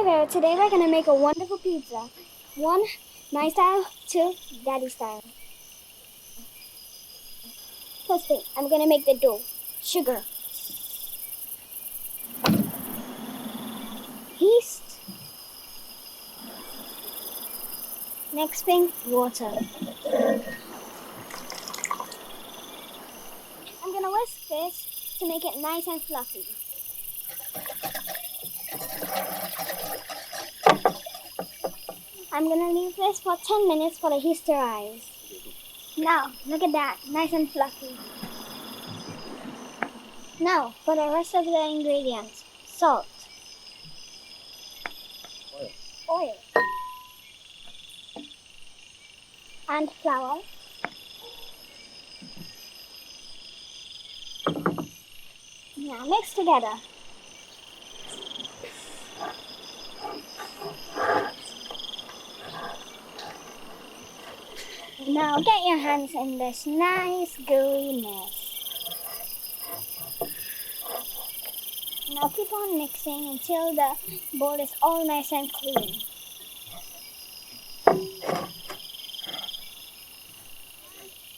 Hi there, today we're going to make a wonderful pizza. One, my style, two, daddy style. First thing, I'm going to make the dough. Sugar. Yeast. Next thing, water. I'm going to whisk this to make it nice and fluffy. I'm going to leave this for 10 minutes for the yeast to rise. Now, look at that, nice and fluffy. Now, for the rest of the ingredients. Salt. Oil. And flour. Now mix together. Now get your hands in this nice gooey mess. Now keep on mixing until the bowl is all nice and clean.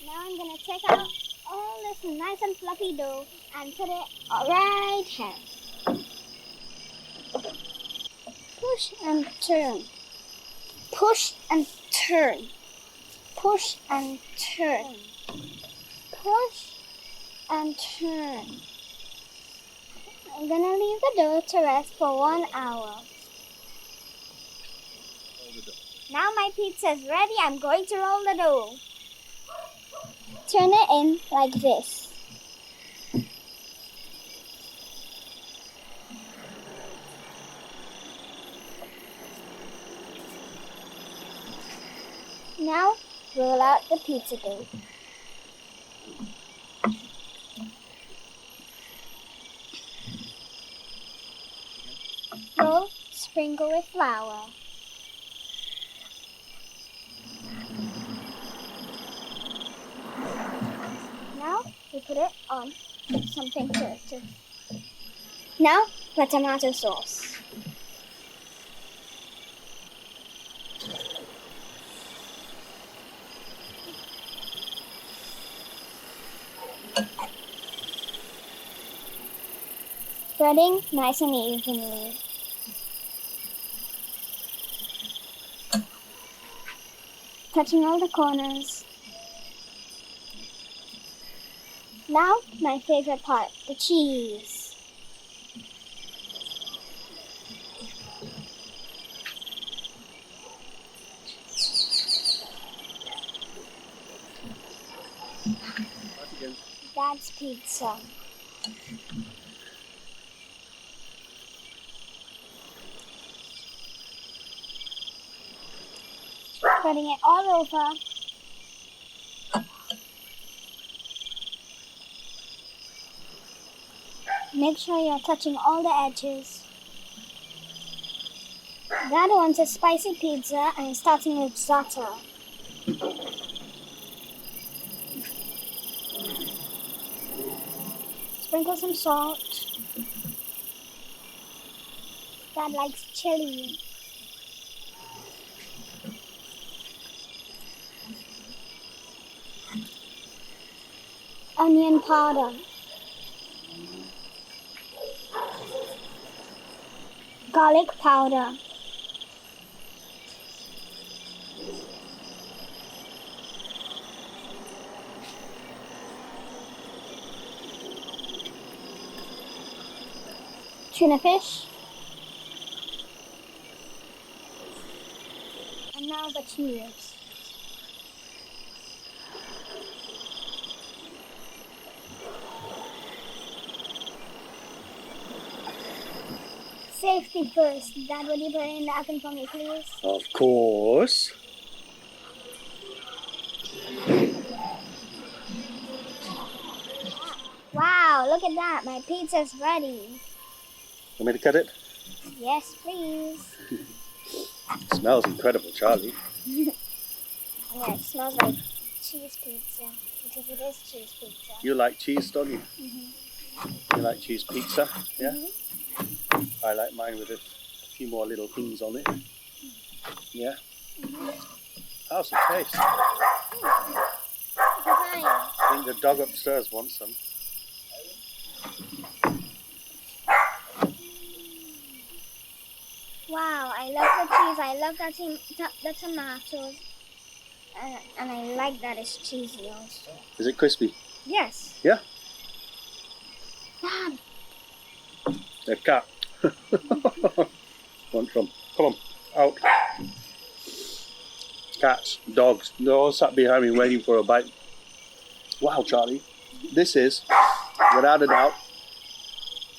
Now I'm going to take out all this nice and fluffy dough and put it right here. Push and turn. Push and turn. Push and turn. Push and turn. I'm going to leave the dough to rest for 1 hour. Now my pizza is ready. I'm going to roll the dough. Turn it in like this. Now roll out the pizza dough. Roll, sprinkle with flour. Now we put it on something to. Now for tomato sauce. Spreading nice and evenly. Touching all the corners. Now my favorite part, the cheese. Dad's pizza. Spreading it all over. Make sure you're touching all the edges. Dad wants a spicy pizza and starting with za'atar. Sprinkle some salt. Dad likes chili. Onion powder. Garlic powder. Tuna fish. And now the cheese. Safety first. Dad, would you put it in the oven for me, please? Of course. Wow, look at that. My pizza's ready. Want me to cut it? Yes, please. It smells incredible, Charlie. Yeah, it smells like cheese pizza. Because it is cheese pizza. You like cheese, don't you? Mm-hmm. You like cheese pizza? Yeah? Mm-hmm. I like mine with it. few more little things on it. Yeah. How's the taste? Divine. I think the dog upstairs wants some. Wow, I love the cheese. I love the tomatoes. And I like that it's cheesy also. Is it crispy? Yes. Yeah. Dad. The cat. Want some? Come on, out. Cats, dogs, they're all sat behind me waiting for a bite. Wow, Charlie, this is, without a doubt,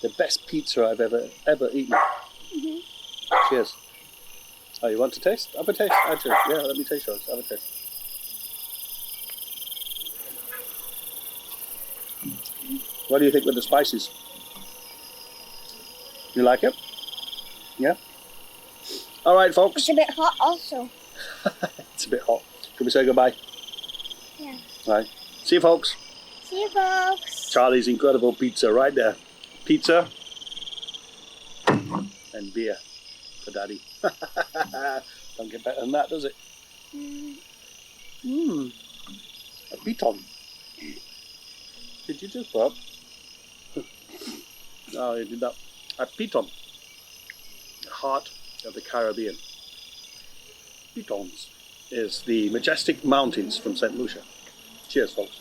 the best pizza I've ever eaten. Mhm. Cheers. Oh, you want to taste? Have a taste. Actually, yeah, let me taste yours. Have a taste. What do you think with the spices? You like it? Yeah? All right, folks. It's a bit hot also. It's a bit hot. Can we say goodbye? Yeah. All right. See you, folks. See you, folks. Charlie's incredible pizza right there. Pizza and beer for Daddy. Don't get better than that, does it? Mmm. A piton. Did you just burp? Oh, you did that. A piton. The heart of the Caribbean. Pitons is the majestic mountains from St. Lucia. Cheers, folks.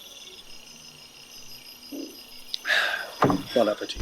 Bon appetit.